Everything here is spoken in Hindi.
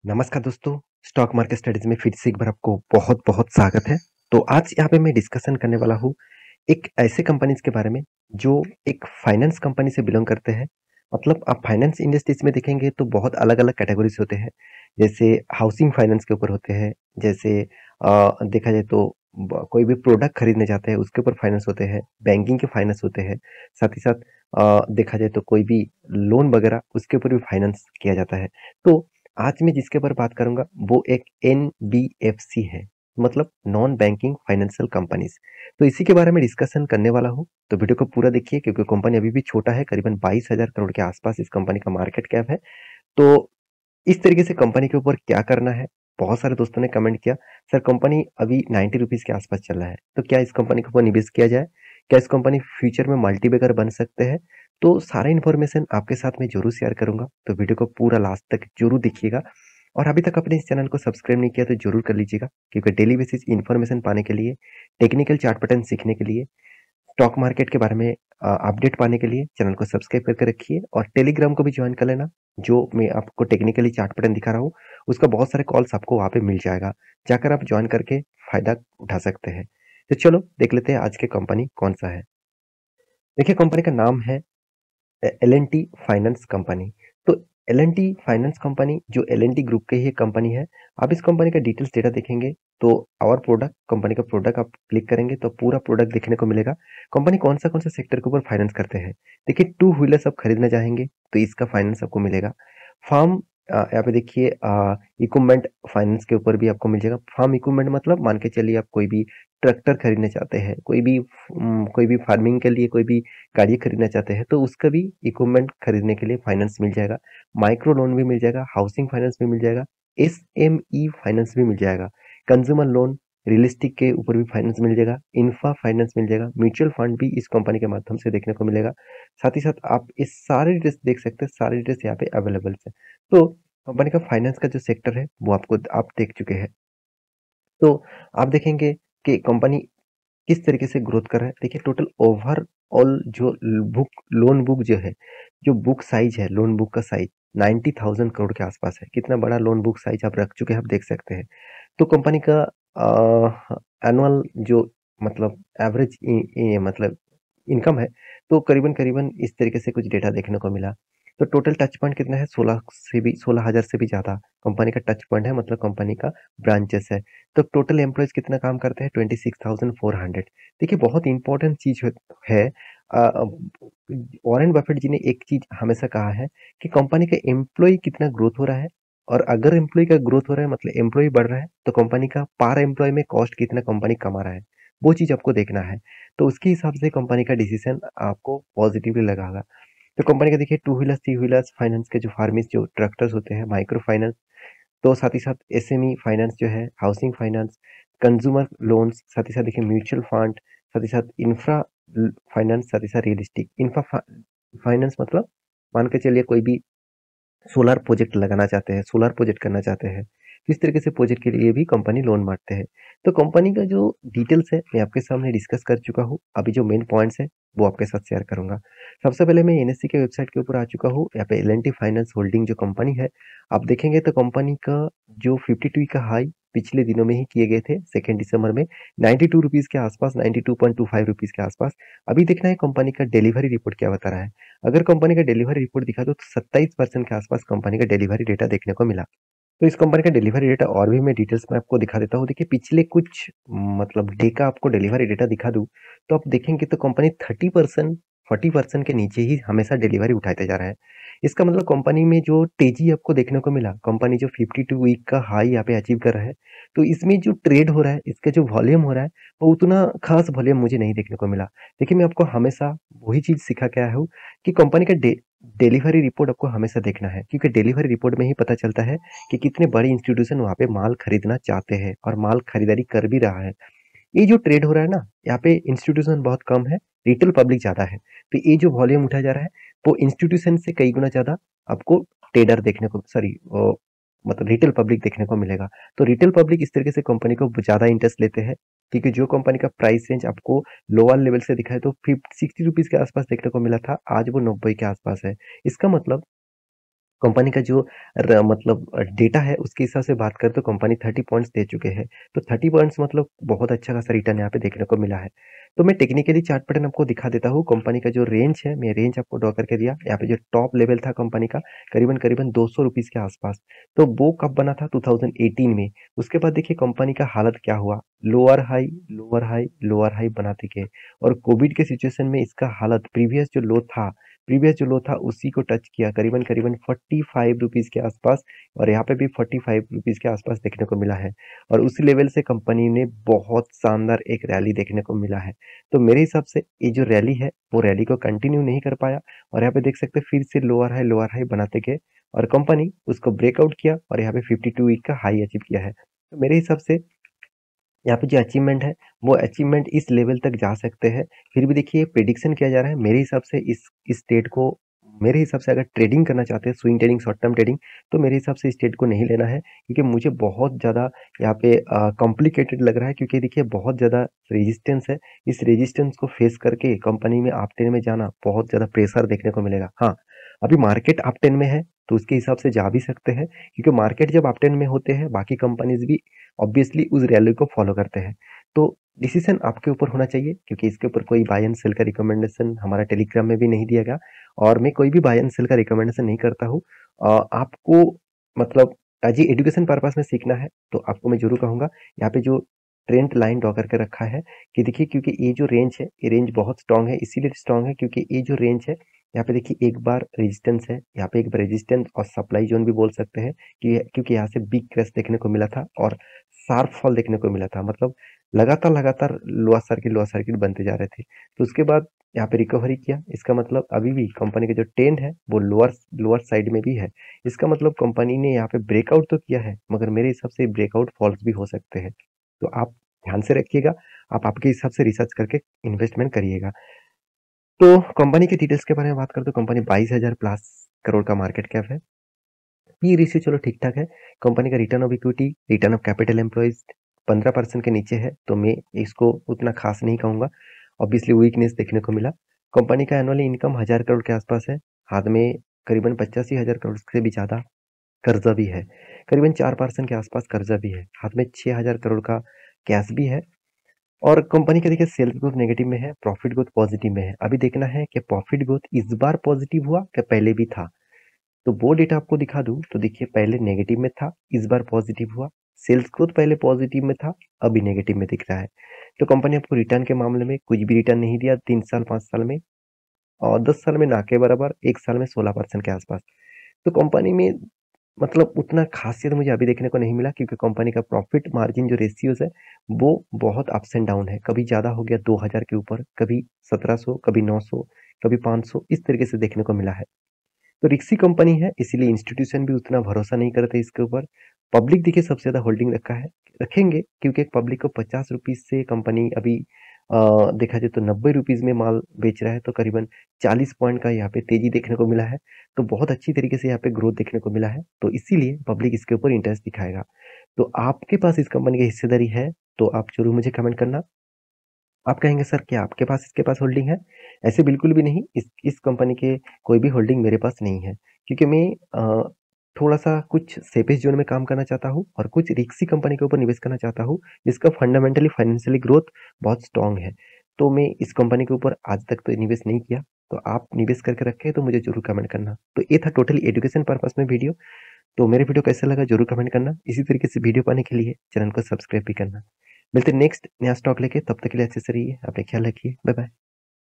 नमस्कार दोस्तों, स्टॉक मार्केट स्टडीज में फिर से एक बार आपको बहुत-बहुत स्वागत है। तो आज यहाँ पे मैं डिस्कशन करने वाला हूँ एक ऐसे कंपनीज के बारे में जो एक फाइनेंस कंपनी से बिलोंग करते हैं। मतलब आप फाइनेंस इंडस्ट्रीज में देखेंगे तो बहुत अलग-अलग कैटेगरीज होते हैं। जैसे हाउसिंग फाइनेंस के ऊपर होते हैं, जैसे देखा जाए तो कोई भी प्रोडक्ट खरीदने जाते हैं उसके ऊपर फाइनेंस होते हैं, बैंकिंग के फाइनेंस होते हैं, साथ ही साथ देखा जाए तो कोई भी लोन वगैरह उसके ऊपर भी फाइनेंस किया जाता है। तो आज मैं जिसके ऊपर बात करूंगा वो एक एनबीएफसी है, मतलब नॉन बैंकिंग फाइनेंशियल कंपनीज। तो इसी के बारे में डिस्कशन करने वाला हूँ, तो वीडियो को पूरा देखिए क्योंकि कंपनी अभी भी छोटा है, करीबन 22,000 करोड़ के आसपास इस कंपनी का मार्केट कैप है। तो इस तरीके से कंपनी के ऊपर क्या करना है। बहुत सारे दोस्तों ने कमेंट किया, सर कंपनी अभी 90 रुपीज के आसपास चल रहा है, तो क्या इस कंपनी के ऊपर निवेश किया जाए, क्या इस कंपनी फ्यूचर में मल्टीबैगर बन सकते हैं। तो सारा इन्फॉर्मेशन आपके साथ में जरूर शेयर करूंगा, तो वीडियो को पूरा लास्ट तक जरूर देखिएगा। और अभी तक अपने इस चैनल को सब्सक्राइब नहीं किया तो जरूर कर लीजिएगा, क्योंकि डेली बेसिस इन्फॉर्मेशन पाने के लिए, टेक्निकल चार्ट पैटर्न सीखने के लिए, स्टॉक मार्केट के बारे में अपडेट पाने के लिए चैनल को सब्सक्राइब करके रखिए और टेलीग्राम को भी ज्वाइन कर लेना। जो मैं आपको टेक्निकली चार्ट पैटर्न दिखा रहा हूँ उसका बहुत सारे कॉल्स आपको वहाँ पे मिल जाएगा, जाकर आप ज्वाइन करके फायदा उठा सकते हैं। तो चलो देख लेते हैं आज के कंपनी कौन सा है। देखिए कंपनी का नाम है L N T finance company. तो L N T finance company जो एल एन टी ग्रुप की ही एक कंपनी है। आप इस कंपनी का डिटेल्स डेटा देखेंगे तो और प्रोडक्ट, कंपनी का प्रोडक्ट आप क्लिक करेंगे तो पूरा प्रोडक्ट देखने को मिलेगा। कंपनी कौन सा सेक्टर के ऊपर फाइनेंस करते हैं। देखिए टू व्हीलर्स आप खरीदना चाहेंगे तो इसका फाइनेंस आपको मिलेगा। फार्म, यहाँ पे देखिए इक्विपमेंट फाइनेंस के ऊपर भी आपको मिल जाएगा। फार्म इक्विपमेंट मतलब मान के चलिए आप कोई भी ट्रैक्टर खरीदना चाहते हैं, कोई भी फार्मिंग के लिए कोई भी गाड़ी खरीदना चाहते हैं तो उसका भी इक्विपमेंट खरीदने के लिए फाइनेंस मिल जाएगा। माइक्रो लोन भी मिल जाएगा, हाउसिंग फाइनेंस भी मिल जाएगा, एसएमई फाइनेंस भी मिल जाएगा, कंज्यूमर लोन, रियल एस्टेट के ऊपर भी फाइनेंस मिल जाएगा, इंफ्रा फाइनेंस मिल जाएगा, म्यूचुअल फंड भी इस कंपनी के माध्यम से देखने को मिलेगा। साथ ही साथ आप इस सारे डिटेल्स देख सकते हैं, सारे डिटेल्स यहाँ पे अवेलेबल है। तो कंपनी का फाइनेंस का जो सेक्टर है वो आपको आप देख चुके हैं। तो आप देखेंगे कि कंपनी किस तरीके से ग्रोथ कर रहा है। देखिए टोटल ओवरऑल जो बुक लोन बुक जो है, जो बुक साइज है, लोन बुक का साइज 90,000 करोड़ के आसपास है। कितना बड़ा लोन बुक साइज आप रख चुके हैं आप देख सकते हैं। तो कंपनी का एनुअल जो मतलब एवरेज मतलब इनकम है, तो करीबन करीबन इस तरीके से कुछ डेटा देखने को मिला। तो टोटल टच पॉइंट कितना है, 16,000 से भी ज़्यादा कंपनी का टच पॉइंट है, मतलब कंपनी का ब्रांचेस है। तो टोटल एम्प्लॉयज कितना काम करते हैं, 26,400। देखिए बहुत इंपॉर्टेंट चीज है। वॉरेन बफेट जी ने एक चीज हमेशा कहा है कि कंपनी का एम्प्लॉय कितना ग्रोथ हो रहा है, और अगर एम्प्लॉय का ग्रोथ हो रहा है मतलब एम्प्लॉय बढ़ रहा है तो कंपनी का पर एम्प्लॉय में कॉस्ट कितना कंपनी कमा रहा है, वो चीज आपको देखना है। तो उसके हिसाब से कंपनी का डिसीजन आपको पॉजिटिवली लगागा। तो कंपनी का देखिए two wheelers, three wheelers finance के जो फार्मिस जो ट्रैक्टर्स होते हैं, माइक्रो फाइनेंस, तो साथ ही साथ एसएमई फाइनेंस जो है, हाउसिंग फाइनेंस, कंज्यूमर लोन्स, साथ ही साथ देखिए म्यूचुअल फंड, साथ ही साथ इंफ्रा फाइनेंस, साथ ही साथ रियल एस्टेट। इंफ्रा फाइनेंस मतलब मान के चलिए कोई भी सोलर प्रोजेक्ट लगाना चाहते हैं, सोलर प्रोजेक्ट करना चाहते हैं, किस तरीके से प्रोजेक्ट के लिए भी कंपनी लोन मारते हैं। तो कंपनी का जो डिटेल्स है मैं आपके सामने डिस्कस कर चुका हूँ, अभी जो मेन पॉइंट्स है वो आपके साथ शेयर करूंगा। सबसे पहले मैं एनएससी के वेबसाइट के ऊपर आ चुका हूँ। यहाँ पे L N T finance holding जो कंपनी है, आप देखेंगे तो कंपनी का जो 52 का हाई पिछले दिनों में ही किए गए थे, 2 दिसंबर में 92 रुपीज के आसपास, 92.25 रुपीज के आसपास। अभी देखना है कंपनी का डिलीवरी रिपोर्ट क्या बता रहा है। अगर कंपनी का डिलीवरी रिपोर्ट दिखा दो तो 27% के आसपास कंपनी का डिलीवरी डेटा देखने को मिला। तो इस कंपनी का डिलीवरी डेटा और भी मैं डिटेल्स में आपको दिखा देता हूँ। देखिए पिछले कुछ मतलब डे का आपको डिलीवरी डेटा दिखा दूँ तो आप देखेंगे तो कंपनी 30% 40% के नीचे ही हमेशा डिलीवरी उठाते जा रहा है। इसका मतलब कंपनी में जो तेजी आपको देखने को मिला, कंपनी जो 52 वीक का हाई यहाँ पे अचीव कर रहा है, तो इसमें जो ट्रेड हो रहा है, इसका जो वॉल्यूम हो रहा है, वो उतना खास वॉल्यूम मुझे नहीं देखने को मिला। देखिए मैं आपको हमेशा वही चीज सिखा के आया हूँ कि कंपनी का डिलीवरी रिपोर्ट आपको हमेशा देखना है, क्योंकि डिलीवरी रिपोर्ट में ही पता चलता है कि कितने बड़े इंस्टीट्यूशन वहाँ पे माल खरीदना चाहते हैं और माल खरीदारी कर भी रहा है। ये जो ट्रेड हो रहा है ना, यहाँ पे इंस्टीट्यूशन बहुत कम है, रिटेल पब्लिक ज्यादा है। तो ये जो वॉल्यूम उठाया जा रहा है वो इंस्टीट्यूशन से कई गुना ज्यादा आपको ट्रेडर देखने को, सॉरी मतलब रिटेल पब्लिक देखने को मिलेगा। तो रिटेल पब्लिक इस तरीके से कंपनी को ज्यादा इंटरेस्ट लेते हैं, क्योंकि जो कंपनी का प्राइस रेंज आपको लोअर लेवल से दिखा है तो 60 रुपीज के आसपास देखने को मिला था, आज वो 90 के आसपास है। इसका मतलब कंपनी का जो मतलब डेटा है उसके हिसाब से बात करें तो कंपनी 30 पॉइंट्स दे चुके हैं। तो 30 पॉइंट्स मतलब बहुत अच्छा खासा रिटर्न यहाँ पे देखने को मिला है। तो मैं टेक्निकली चार्ट पैटर्न आपको दिखा देता हूँ। कंपनी का जो रेंज है, मैं रेंज आपको ड्रॉ करके दिया। यहाँ पे जो टॉप लेवल था कंपनी का करीबन-करीबन ₹200 के आसपास। तो वो कब बना था? 2018 में। उसके बाद देखिए कंपनी का हालत क्या हुआ? Lower high, lower high, lower high बनाते गए और कोविड के सिचुएशन में इसका हालत प्रीवियस जो लो था उसी को टच किया करीबन-करीबन ₹45 के आसपास और यहाँ पे भी ₹45 के आसपास देखने को मिला है और उसी लेवल से कंपनी ने बहुत शानदार एक रैली देखने को मिला है। तो मेरे हिसाब से ये जो रैली है, वो रैली को कंटिन्यू नहीं कर पाया और यहाँ पे देख सकते हैं फिर से लोअर हाई बनाते गए और कंपनी उसको ब्रेकआउट किया और यहाँ पे 52 वीक का हाई अचीव किया है। तो मेरे हिसाब से यहाँ पे जो अचीवमेंट है, वो अचीवमेंट इस लेवल तक जा सकते हैं। फिर भी देखिए प्रेडिक्शन किया जा रहा है, मेरे हिसाब से इस ट्रेड को मेरे हिसाब से अगर ट्रेडिंग करना चाहते हैं, swing trading, short term trading, तो मेरे हिसाब से इस ट्रेड को नहीं लेना है क्योंकि मुझे बहुत ज़्यादा यहाँ पे कॉम्प्लिकेटेड लग रहा है क्योंकि देखिए बहुत ज़्यादा रेजिस्टेंस है। इस रेजिस्टेंस को फेस करके कंपनी में अप ट्रेंड में जाना बहुत ज़्यादा प्रेशर देखने को मिलेगा। हाँ, अभी मार्केट अप ट्रेंड में है, तो उसके हिसाब से जा भी सकते हैं क्योंकि मार्केट जब अप ट्रेंड में होते हैं, बाकी कंपनीज़ भी ऑब्वियसली उस रैली को फॉलो करते हैं। तो डिसीजन आपके ऊपर होना चाहिए क्योंकि इसके ऊपर कोई बाय एंड सेल का रिकमेंडेशन हमारा टेलीग्राम में भी नहीं दिया गया और मैं कोई भी बाय एंड सेल का रिकमेंडेशन नहीं करता हूँ। आपको मतलब एज ए एजुकेशन पर्पस में सीखना है तो आपको मैं जरूर कहूँगा यहाँ पे जो ट्रेंड लाइन ड्रॉ करके रखा है कि देखिए क्योंकि ये जो रेंज है ये रेंज बहुत स्ट्रांग है, इसीलिए स्ट्रांग है क्योंकि ये जो रेंज है यहाँ पे देखिए एक बार रेजिस्टेंस है, यहाँ पे एक बार रेजिस्टेंस और सप्लाई जोन भी बोल सकते हैं कि क्योंकि यहाँ से बिग क्रैश देखने को मिला था और शार्प फॉल देखने को मिला था, मतलब लगातार लोअर सर्किट बनते जा रहे थे। तो उसके बाद यहाँ पे रिकवरी किया, इसका मतलब अभी भी कंपनी का जो ट्रेंड है वो लोअर लोअर साइड में भी है। इसका मतलब कंपनी ने यहाँ पे ब्रेकआउट तो किया है मगर मेरे हिसाब से ब्रेकआउट फॉल्स भी हो सकते हैं। तो आप ध्यान से रखिएगा, आप आपके हिसाब से रिसर्च करके इन्वेस्टमेंट करिएगा। तो कंपनी के डिटेल्स के बारे में बात करें तो कंपनी 22,000 प्लस करोड़ का मार्केट कैप है। पी रेशियो चलो ठीक-ठाक है। कंपनी का return of equity, return of capital employees 15% के नीचे है, तो मैं इसको उतना खास नहीं कहूँगा। ऑब्वियसली वीकनेस देखने को मिला। कंपनी का एनुअल इनकम 1000 करोड़ के आसपास है। हाथ में करीबन 85,000 करोड़ से भी ज़्यादा कर्जा भी है। करीबन 4% के आसपास कर्जा भी है। हाथ में 6,000 करोड़ का कैश भी है और कंपनी का देखिए सेल्स ग्रोथ नेगेटिव में है, प्रॉफिट ग्रोथ पॉजिटिव में है। अभी देखना है कि प्रॉफिट ग्रोथ इस बार पॉजिटिव हुआ या पहले भी था। तो वो डेटा आपको दिखा दूँ तो देखिए पहले नेगेटिव में था, इस बार पॉजिटिव हुआ। सेल्स ग्रोथ पहले पॉजिटिव में था, अभी नेगेटिव में दिख रहा है। तो कंपनी आपको रिटर्न के मामले में कुछ भी रिटर्न नहीं दिया 3 साल 5 साल में और 10 साल में ना के बराबर, 1 साल में 16% के आसपास। तो कंपनी में मतलब उतना खासियत मुझे अभी देखने को नहीं मिला क्योंकि कंपनी का प्रॉफिट मार्जिन जो रेशियोज़ है, वो बहुत अप्स एंड डाउन है। कभी ज़्यादा हो गया 2000 के ऊपर, कभी 1700, कभी 900, कभी 500 इस तरीके से देखने को मिला है। तो रिक्सी कंपनी है इसीलिए इंस्टीट्यूशन भी उतना भरोसा नहीं करते इसके ऊपर। पब्लिक देखिए सबसे ज़्यादा होल्डिंग रखा है रखेंगे क्योंकि पब्लिक को ₹50 से कंपनी अभी देखा जाए तो ₹90 में माल बेच रहा है तो करीबन 40 पॉइंट का यहाँ पे तेजी देखने को मिला है। तो बहुत अच्छी तरीके से यहाँ पे ग्रोथ देखने को मिला है। तो इसीलिए पब्लिक इसके ऊपर इंटरेस्ट दिखाएगा। तो आपके पास इस कंपनी की हिस्सेदारी है तो आप ज़रूर मुझे कमेंट करना। आप कहेंगे सर क्या आपके पास इसके पास होल्डिंग है? ऐसे बिल्कुल भी नहीं, इस कंपनी के कोई भी होल्डिंग मेरे पास नहीं है क्योंकि मैं थोड़ा-सा कुछ सेफेस्ट ज़ोन में काम करना चाहता हूँ और कुछ रिस्की कंपनी के ऊपर निवेश करना चाहता हूँ, जिसका फंडामेंटली फाइनेंशियली ग्रोथ बहुत स्ट्रॉन्ग है। तो मैं इस कंपनी के ऊपर आज तक तो निवेश नहीं किया, तो आप निवेश करके रखे तो मुझे ज़रूर कमेंट करना। तो ये था टोटली एजुकेशन पर्पज़ में वीडियो, तो मेरे वीडियो कैसा लगा ज़रूर कमेंट करना। इसी तरीके से वीडियो पाने के लिए चैनल को सब्सक्राइब भी करना। मिलते हैं नेक्स्ट नया स्टॉक लेके, तब तक के लिए अच्छे से रहिए, अपना ख्याल रखिए। Bye bye.